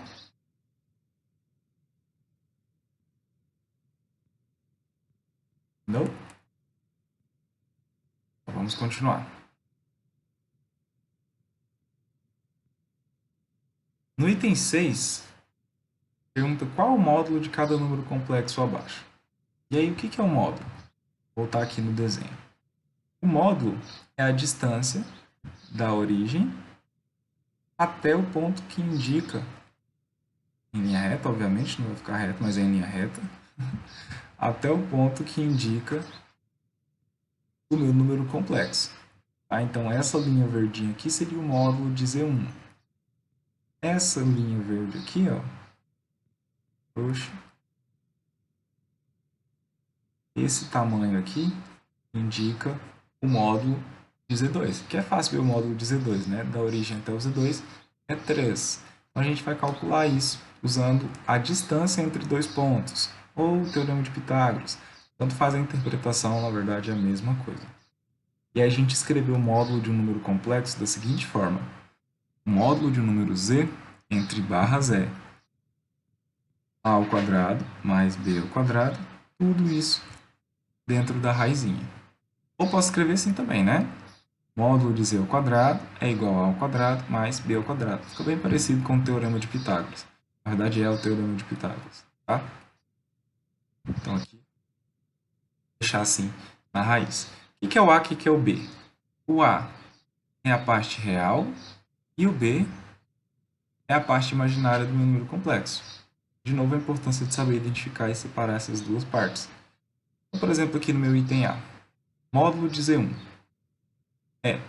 Speaker 1: Entendeu? Então, vamos continuar. No item 6, pergunta qual o módulo de cada número complexo abaixo. E aí, o que é um módulo? Vou voltar aqui no desenho. O módulo é a distância da origem até o ponto que indica, em linha reta, obviamente, não vai ficar reto, mas é em linha reta, até o ponto que indica o meu número complexo. Tá? Então, essa linha verdinha aqui seria o módulo de Z1. Essa linha verde aqui, ó, roxa, esse tamanho aqui indica o módulo de Z2, que é fácil ver o módulo de Z2, né? Da origem até o Z2 é 3. Então, a gente vai calcular isso usando a distância entre dois pontos, ou o teorema de Pitágoras. Tanto faz a interpretação, na verdade, é a mesma coisa. E aí a gente escreveu o módulo de um número complexo da seguinte forma. O módulo de um número Z entre barras é A ao quadrado mais B ao quadrado, tudo isso dentro da raizinha. Ou posso escrever assim também, né? Módulo de Z ao quadrado é igual a ao quadrado mais B ao quadrado. Fica bem parecido com o teorema de Pitágoras. Na verdade, é o teorema de Pitágoras, tá? Então, aqui, vou deixar assim na raiz. O que é o A, o que é o B? O A é a parte real e o B é a parte imaginária do meu número complexo. De novo, a importância de saber identificar e separar essas duas partes. Então, por exemplo, aqui no meu item A, módulo de Z1 é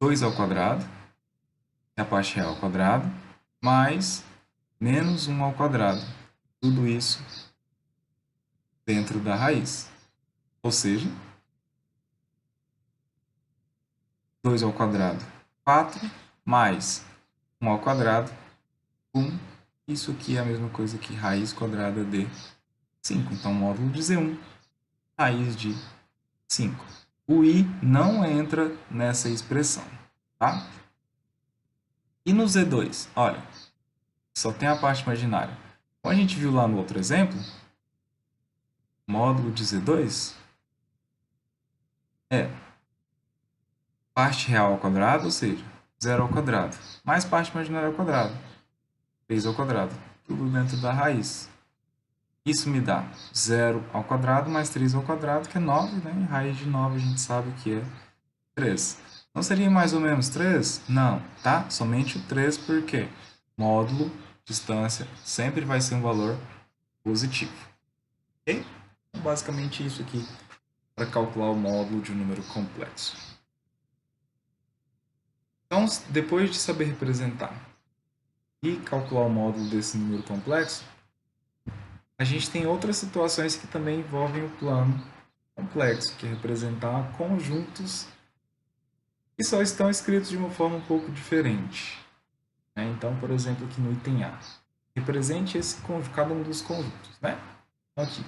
Speaker 1: 2 ao quadrado, é a parte real ao quadrado, mais menos 1 ao quadrado. Tudo isso dentro da raiz. Ou seja, 2 ao quadrado, 4, mais 1 ao quadrado, 1. Isso aqui é a mesma coisa que raiz quadrada de 5. Então, módulo de Z1, raiz de 5. O i não entra nessa expressão, tá? E no Z2, olha, só tem a parte imaginária. Como a gente viu lá no outro exemplo, módulo de Z2 é parte real ao quadrado, ou seja, 0 ao quadrado, mais parte imaginária ao quadrado, 3 ao quadrado, tudo dentro da raiz. Isso me dá 0 ao quadrado mais 3 ao quadrado, que é 9, né? E raiz de 9 a gente sabe que é 3. Não seria mais ou menos 3? Não, tá? Somente o 3, porque módulo, distância, sempre vai ser um valor positivo. Ok? Então, basicamente isso aqui para calcular o módulo de um número complexo. Então, depois de saber representar e calcular o módulo desse número complexo, a gente tem outras situações que também envolvem o plano complexo, que é representar conjuntos que só estão escritos de uma forma um pouco diferente. Então, por exemplo, aqui no item A, represente cada um dos conjuntos. Né? Então, aqui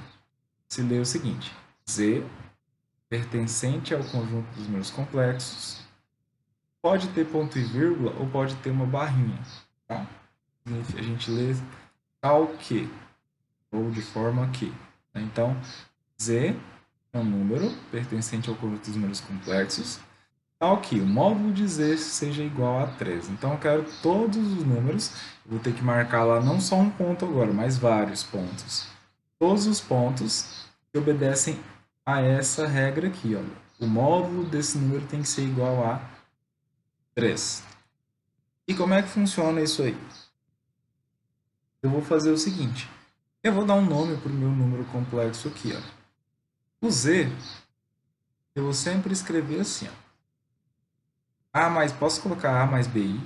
Speaker 1: se lê o seguinte: Z pertencente ao conjunto dos números complexos pode ter ponto e vírgula ou pode ter uma barrinha. Tá? A gente lê tal que, ou de forma que. Então, Z é um número pertencente ao conjunto dos números complexos, tal que o módulo de Z seja igual a 3. Então, eu quero todos os números, eu vou ter que marcar lá não só um ponto agora, mas vários pontos. Todos os pontos que obedecem a essa regra aqui. Olha. O módulo desse número tem que ser igual a 3. E como é que funciona isso aí? Eu vou fazer o seguinte. Eu vou dar um nome para o meu número complexo aqui. Ó. O Z, eu vou sempre escrever assim. Ó. A mais, posso colocar A mais BI,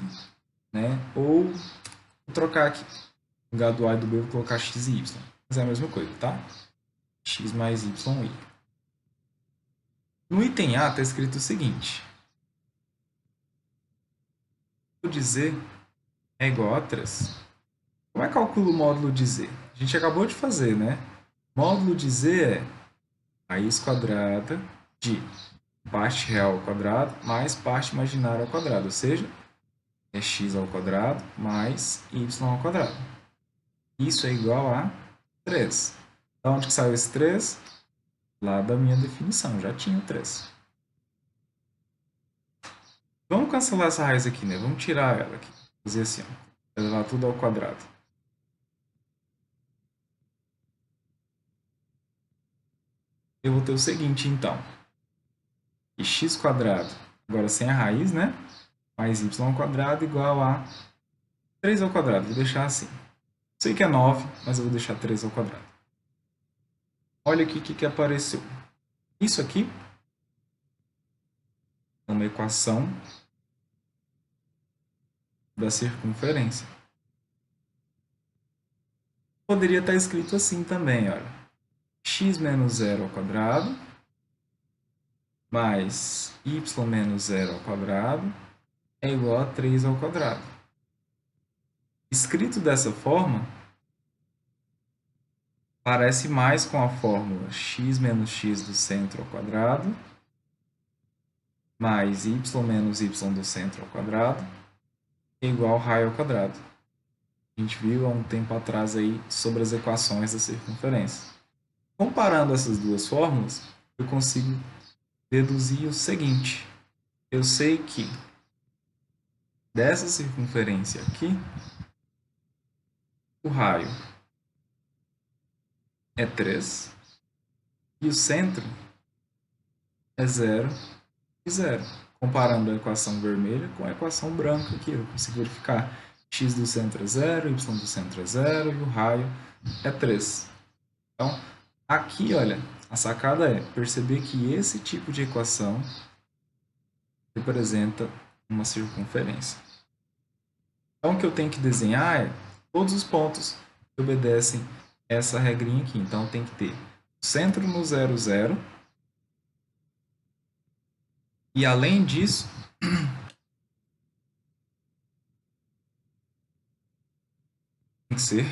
Speaker 1: né? Ou vou trocar aqui. No lugar do A e do B, eu vou colocar X e Y. Mas é a mesma coisa, tá? X mais Y, Y. No item A está escrito o seguinte. O de Z é igual a 3. Como é que calcula o módulo de Z? A gente acabou de fazer, né? Módulo de Z é raiz quadrada de parte real ao quadrado mais parte imaginária ao quadrado, ou seja, é x ao quadrado mais y ao quadrado. Isso é igual a 3. Da onde que saiu esse 3? lá da minha definição, já tinha o 3. Vamos cancelar essa raiz aqui, né? Vamos tirar ela aqui. Fazer assim, ó. Levar tudo ao quadrado. Eu vou ter o seguinte, então. Que x quadrado, agora sem a raiz, né? Mais y ao quadrado igual a 3 ao quadrado. Vou deixar assim. Sei que é 9, mas eu vou deixar 3 ao quadrado. Olha aqui o que apareceu. Isso aqui é uma equação da circunferência. Poderia estar escrito assim também, olha. X menos 0 ao quadrado mais y menos 0 ao quadrado é igual a 3 ao quadrado. Escrito dessa forma, parece mais com a fórmula x menos x do centro ao quadrado mais y menos y do centro ao quadrado é igual a raio ao quadrado. A gente viu há um tempo atrás aí sobre as equações da circunferência. Comparando essas duas fórmulas, eu consigo deduzir o seguinte. Eu sei que dessa circunferência aqui, o raio é 3 e o centro é 0 e 0. Comparando a equação vermelha com a equação branca aqui, eu consigo verificar x do centro é 0, y do centro é 0 e o raio é 3. Então, aqui, olha, a sacada é perceber que esse tipo de equação representa uma circunferência. Então, o que eu tenho que desenhar é todos os pontos que obedecem essa regrinha aqui. Então, tem que ter o centro no 0, 0. E, além disso, tem que ser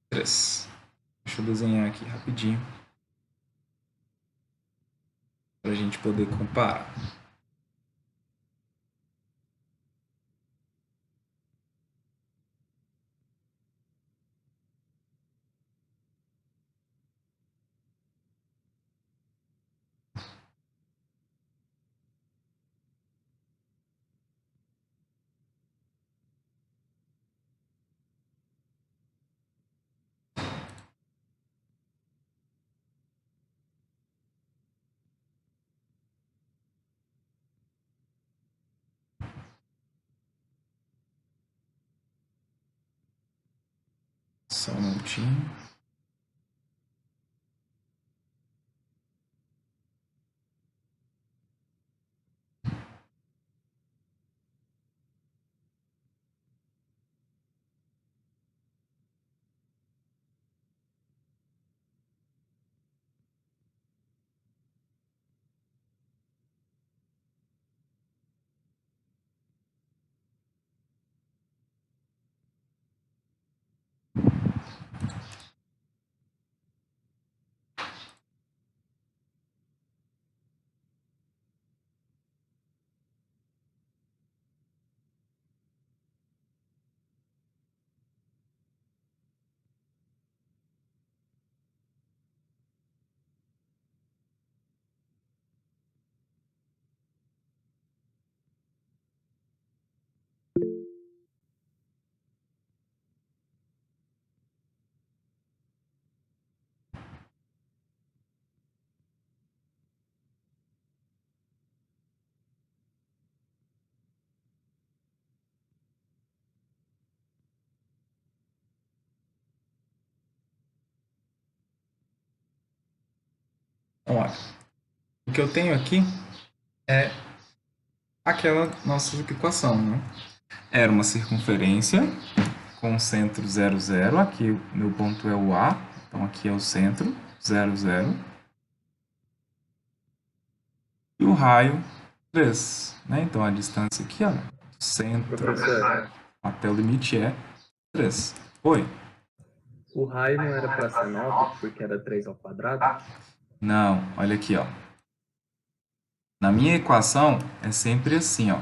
Speaker 1: 3. Deixa eu desenhar aqui rapidinho para a gente poder comparar. Só um minutinho. Então, olha, o que eu tenho aqui é aquela nossa equação, né? Era uma circunferência com o centro 0, 0. Aqui o meu ponto é o A, então aqui é o centro, 0, 0. E o raio, 3. Né? Então a distância aqui, ó, do centro até o limite é 3. Oi?
Speaker 2: O raio não era para ser 9, porque era 3 ao quadrado?
Speaker 1: Não, olha aqui, ó. Na minha equação é sempre assim, ó.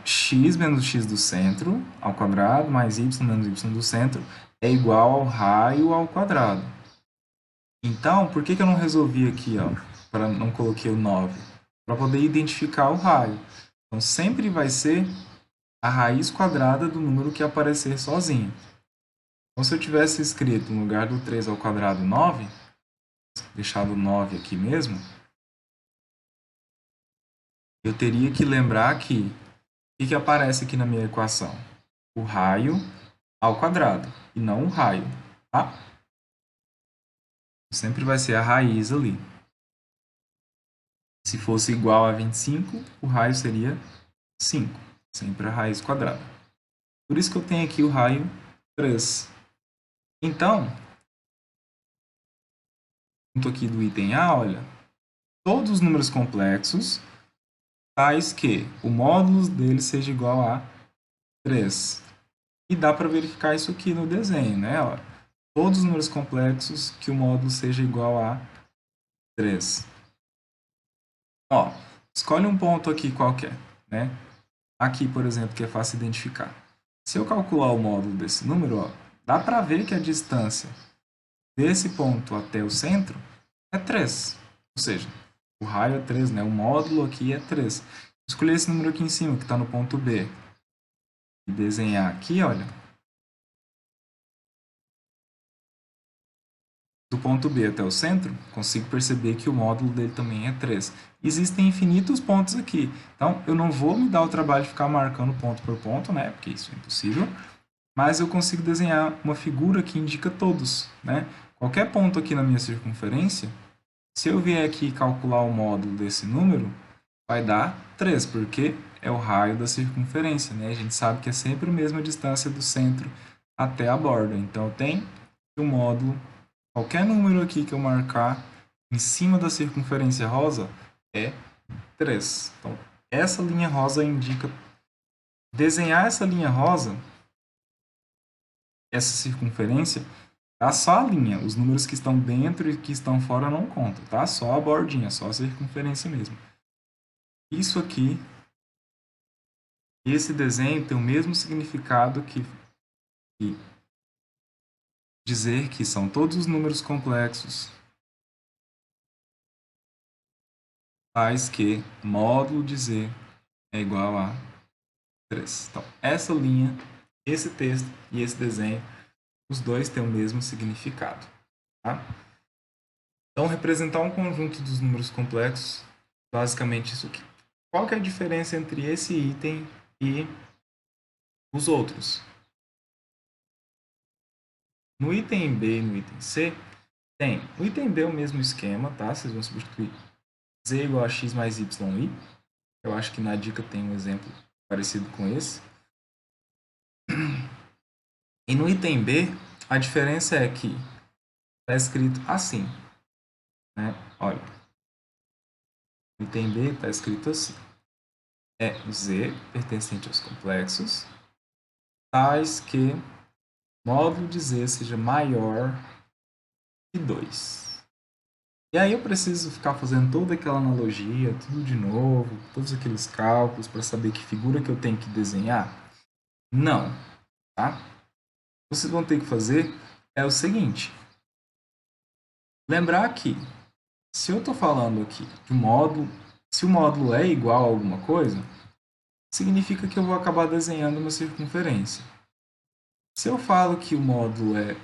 Speaker 1: X menos x do centro ao quadrado mais y menos y do centro é igual ao raio ao quadrado. Então, por que que eu não resolvi aqui, ó? Para não coloquei o 9? Para poder identificar o raio. Então, sempre vai ser a raiz quadrada do número que aparecer sozinho. Então, se eu tivesse escrito no lugar do 3 ao quadrado 9, deixado 9 aqui mesmo, eu teria que lembrar que o que aparece aqui na minha equação? O raio ao quadrado, e não o raio, tá? Sempre vai ser a raiz ali. Se fosse igual a 25, o raio seria 5, sempre a raiz quadrada. Por isso que eu tenho aqui o raio 3. Então, ponto aqui do item A, olha, todos os números complexos, tais que o módulo deles seja igual a 3. E dá para verificar isso aqui no desenho, né? Ó, todos os números complexos que o módulo seja igual a 3. Ó, escolhe um ponto aqui qualquer, né? Aqui, por exemplo, que é fácil identificar. Se eu calcular o módulo desse número, ó, dá para ver que a distância desse ponto até o centro é 3. Ou seja, o raio é 3, né? O módulo aqui é 3. Escolher esse número aqui em cima, que está no ponto B. E desenhar aqui, olha. Do ponto B até o centro, consigo perceber que o módulo dele também é 3. Existem infinitos pontos aqui. Então, eu não vou me dar o trabalho de ficar marcando ponto por ponto, né? Porque isso é impossível. Mas eu consigo desenhar uma figura que indica todos, né? Qualquer ponto aqui na minha circunferência, se eu vier aqui e calcular o módulo desse número, vai dar 3, porque é o raio da circunferência, né? A gente sabe que é sempre a mesma distância do centro até a borda. Então, eu tenho o módulo, qualquer número aqui que eu marcar em cima da circunferência rosa é 3. Então, essa linha rosa indica... Desenhar essa linha rosa, essa circunferência, tá só a linha. Os números que estão dentro e que estão fora não contam, tá? Só a bordinha, só a circunferência mesmo. Isso aqui, esse desenho tem o mesmo significado que dizer que são todos os números complexos tais que módulo de z é igual a 3. Então, essa linha, esse texto e esse desenho, os dois têm o mesmo significado. Tá? Então, representar um conjunto dos números complexos, basicamente isso aqui. Qual que é a diferença entre esse item e os outros? No item B e no item C, tem. No item B é o mesmo esquema, tá? Vocês vão substituir z igual a x mais y, i. Eu acho que na dica tem um exemplo parecido com esse. E no item B, a diferença é que está escrito assim, né? Olha, no item B está escrito assim. É z pertencente aos complexos, tais que módulo de z seja maior que 2. E aí eu preciso ficar fazendo toda aquela analogia, tudo de novo, todos aqueles cálculos para saber que figura que eu tenho que desenhar? Não, tá? O que vocês vão ter que fazer é o seguinte. Lembrar que, se eu estou falando aqui de um módulo, se o módulo é igual a alguma coisa, significa que eu vou acabar desenhando uma circunferência. Se eu falo que o módulo é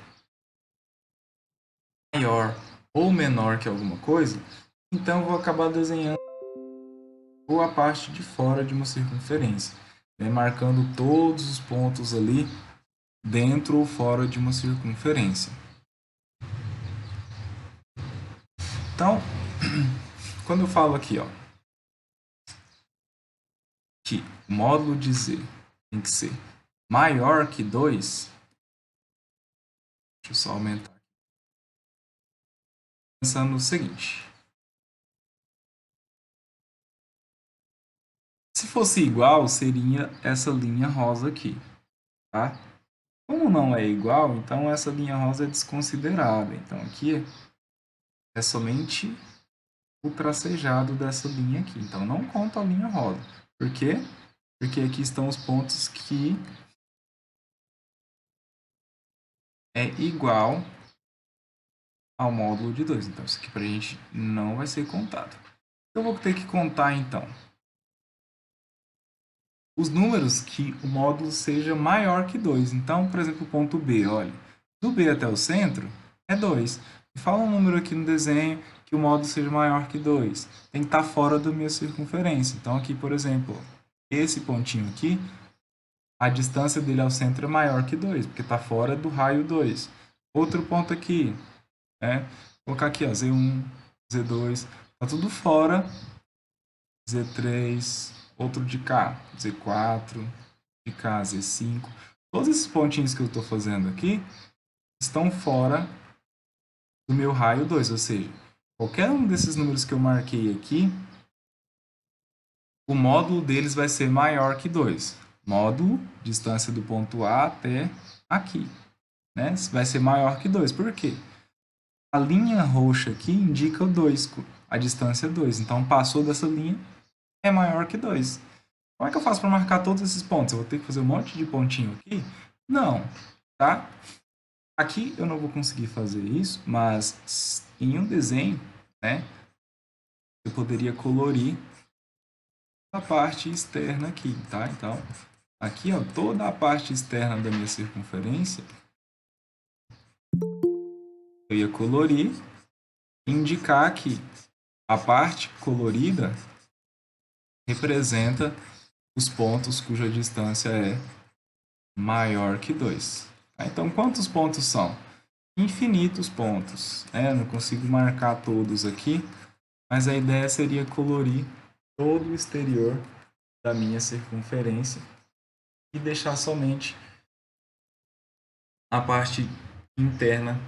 Speaker 1: maior ou menor que alguma coisa, então eu vou acabar desenhando ou a parte de fora de uma circunferência, né? Marcando todos os pontos ali dentro ou fora de uma circunferência. Então, quando eu falo aqui, ó, que o módulo de z tem que ser maior que 2, deixa eu só aumentar. Pensando no seguinte. Se fosse igual, seria essa linha rosa aqui, tá? Como não é igual, então essa linha rosa é desconsiderada. Então aqui é somente o tracejado dessa linha aqui. Então não conta a linha rosa. Por quê? Porque aqui estão os pontos que é igual ao módulo de 2. Então, isso aqui para a gente não vai ser contado. Eu vou ter que contar, então, os números que o módulo seja maior que 2. Então, por exemplo, o ponto B, olha, do B até o centro é 2. Fala um número aqui no desenho que o módulo seja maior que 2. Tem que estar fora da minha circunferência. Então, aqui, por exemplo, esse pontinho aqui, a distância dele ao centro é maior que 2, porque está fora do raio 2. Outro ponto aqui, né? Vou colocar aqui, ó, Z1, Z2, está tudo fora. Z3, outro de cá, Z4, de cá, Z5. Todos esses pontinhos que eu estou fazendo aqui estão fora do meu raio 2, ou seja, qualquer um desses números que eu marquei aqui, o módulo deles vai ser maior que 2. Módulo, distância do ponto A até aqui, né? Vai ser maior que 2. Por quê? A linha roxa aqui indica o 2, a distância é 2. Então, passou dessa linha, é maior que 2. Como é que eu faço para marcar todos esses pontos? Eu vou ter que fazer um monte de pontinho aqui? Não, tá? Aqui eu não vou conseguir fazer isso, mas em um desenho, né, eu poderia colorir a parte externa aqui, tá? Então, aqui, ó, toda a parte externa da minha circunferência, eu ia colorir e indicar que a parte colorida representa os pontos cuja distância é maior que 2. Tá? Então, quantos pontos são? Infinitos pontos. Não consigo marcar todos aqui, mas a ideia seria colorir todo o exterior da minha circunferência e deixar somente a parte interna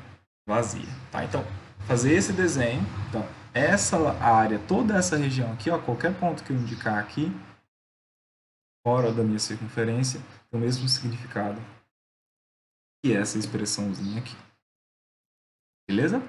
Speaker 1: vazia. Tá? Então, fazer esse desenho. Então, essa área, toda essa região aqui, ó, qualquer ponto que eu indicar aqui, fora da minha circunferência, tem o mesmo significado que essa expressãozinha aqui. Beleza?